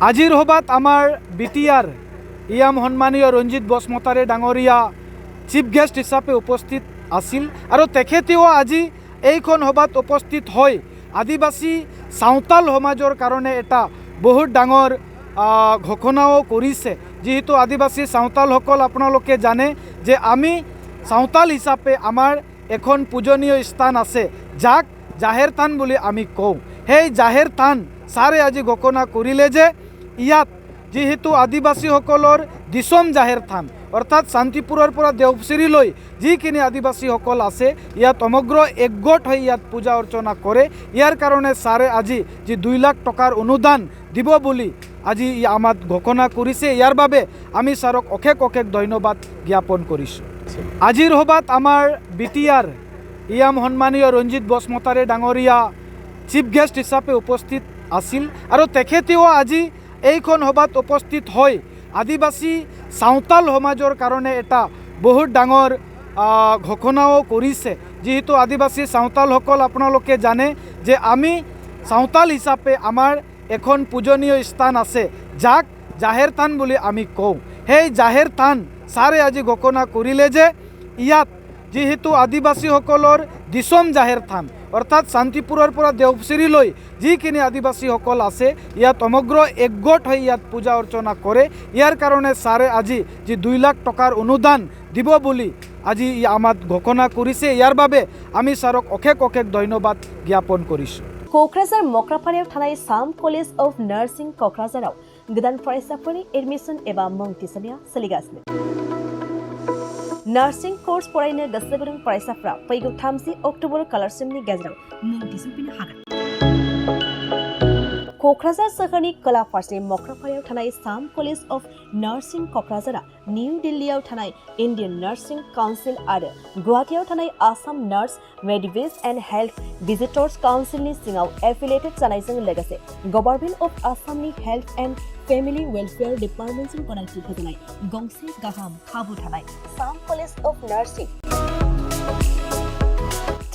আজিৰ সভাত আমাৰ বিটিআৰ ইয়াম সন্মানীয় ৰঞ্জিত বসমতাৰী ডাঙৰীয়া চিফ গেষ্ট হিচাপে উপস্থিত আছিল আৰু তেখেতেও আজি এইখন সভাত উপস্থিত হৈ আদিবাসী সাঁওতাল সমাজৰ কাৰণে এটা বহুত ডাঙৰ ঘোষণাও কৰিছে। যেহেতু আদিবাসী সাঁওতালসকল আপোনালোকে জানে যে আমি সাঁওতাল হিচাপে আমাৰ এখন পূজনীয় স্থান আছে যাক জাহেৰ থান বুলি আমি কওঁ। সেই জাহেৰ থান ছাৰে আজি ঘোষণা কৰিলে যে ইয়াত যেহেতু আদিবাসীসকলৰ দিছম জাহেৰ থান অৰ্থাৎ শান্তিপুৰৰ পৰা দেওপচিৰিলৈ যিখিনি আদিবাসীসকল আছে ইয়াত সমগ্ৰ একগোট হৈ ইয়াত পূজা অৰ্চনা কৰে। ইয়াৰ কাৰণে ছাৰে আজি যি 2 লাখ টকাৰ অনুদান দিব বুলি আজি আমাক ঘোষণা কৰিছে। ইয়াৰ বাবে আমি ছাৰক অশেষ অশেষ ধন্যবাদ জ্ঞাপন কৰিছোঁ। আজিৰ সভাত আমাৰ বিটিআৰ ইয়াম সন্মানীয় ৰঞ্জিত বসমতাৰী ডাঙৰীয়া চিফ গেষ্ট হিচাপে উপস্থিত আছিল আৰু তেখেতেও আজি এইখন সভাত উপস্থিত হৈ আদিবাসী সাঁওতাল সমাজৰ কাৰণে এটা বহুত ডাঙৰ ঘোষণাও কৰিছে। যেহেতু আদিবাসী সাঁওতালসকল আপোনালোকে জানে যে আমি সাঁওতাল হিচাপে আমাৰ এখন পূজনীয় স্থান আছে যাক জাহেৰ থান বুলি আমি কওঁ। সেই জাহেৰ থান ছাৰে আজি ঘোষণা কৰিলে যে ইয়াত যেহেতু আদিবাসীসকলৰ দিছম জাহেৰ থান অৰ্থাৎ শান্তিপুৰৰ পৰা দেওপচিৰিলৈ যিখিনি আদিবাসীসকল আছে ইয়াত সমগ্ৰ একগোট হৈ ইয়াত পূজা অৰ্চনা কৰে। ইয়াৰ কাৰণে ছাৰে আজি যি 2 লাখ টকাৰ অনুদান দিব বুলি আজি আমাক ঘোষণা কৰিছে। ইয়াৰ বাবে আমি ছাৰক অশেষ অশেষ ধন্যবাদ জ্ঞাপন কৰিছোঁ। क'क्राझार मक्रापारायाव थानाय साम कलेज अफ नार्सिं क'क्राझाराव गोदान फरायसाफोरनि एडमिसन एबा मुं थिसननाया सोलिगासिनो। नार्सिं कर्स फरायनो गोसो गुदुं फरायसाफ्रा फैगौ 30 अक्ट'बर खालारसिमनि गेजेराव मुं थिसनफैनो हागोन। क'क्राझार सोहोरनि खोला फारसे मक्रापारायाव थानाय साम कलेज अफ नार्सिं क'क्राझारा निउ दिल्लीयाव थानाय इन्डियान नार्सिं काउन्सिल आरो गुवाहाटीयाव थानाय Assam nurse midwives and health visitors काउन्सिलनि सिङाव एफिलिएटेड जानायजों लोगोसे गभर्नमेन्ट अफ आसामनि हेल्थ एन्ड फेमिलि वेलफेयार डिपार्टमेन्टजों गनायथि होजानाय गंसे गाहाम खाबु थानाय साम college of nursing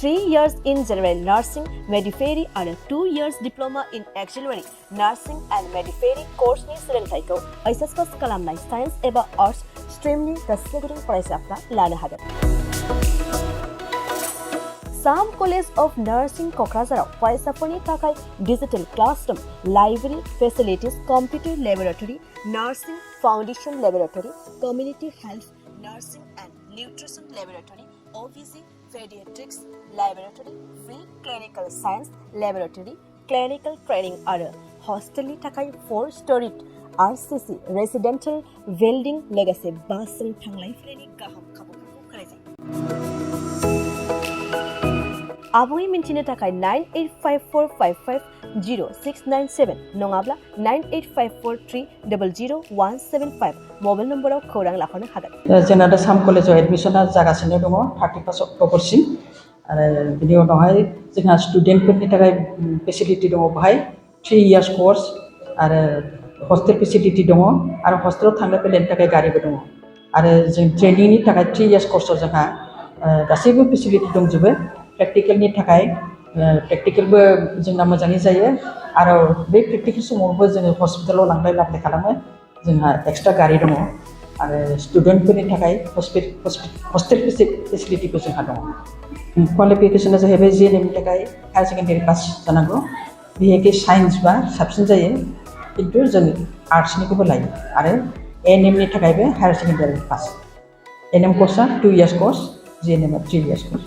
3 years in general nursing midwifery आरो 2 years diploma in auxiliary nursing and midwifery course-नि सोलोंथायखौ HS पास खालामनाय साइन्स एबा आर्ट्स स्ट्रीमनि गोसो गुदुं फरायसाफ्रा लानो हागोन। साम कलेज अफ नार्सिं क'क्राझाराव फरायसाफोरनि थाखाय digital classroom, library facilities, computer laboratory, nursing foundation laboratory, community health nursing end nutrition laboratory, OVC Pediatrics Laboratory, Free Clinical Science Laboratory, Clinical Training आरो हस्टेलनि थाखाय 4-storied RCC Residential Building लोगोसे बासजों थांलाय फैलायनि गाहाम खाबुफोरखौ होनाय जायो। आबुङै मिन्थिनो थाखाय 9854550697 नङाब्ला 9854300175 मबाइल नम्बराव खौरां लाहरनो हागोन। जोंना दा साम कलेजाव एडमिसना जागासिनो दङ 31 अक्ट'बरसिम आरो बिनि उनावहाय जोंहा स्टुडेन्टफोरनि थाखाय फेसिलिटि दङ बेहाय 3 years कर्स आरो हस्टेल फेसिलिटि दङ आरो हस्टेलाव थांलाय फैलायनि थाखाय गारिबो दङ आरो जों ट्रेनिंनि थाखाय 3 years कर्सआव जोंहा गासैबो फेसिलिटि दंजोबो। प्रेक्टिकेलनि थाखाय प्रेक्टिकेलबो जोंना मोजाङै जायो आरो बे प्रेक्टिकेल समावबो जोङो हस्पिटालाव लांलाय लाबोलाय खालामो। जोंहा एक्सट्रा गारि दङ आरो स्टुडेन्टफोरनि थाखाय हस्टेल फेसिलिटिबो जोंहा दङ। क्वालिफिकेसना जाहैबाय JNM नि थाखाय हायार सेकेन्डारि पास जानांगौ। बिहेखि साइन्स बा साबसिन जायो खिन्थु जों आर्ट्सनिखौबो लायो आरो ANM नि थाखायबो higher secondary pass. ANM कर्सआ 2 years कर्स, JNM आ 3 years कर्स।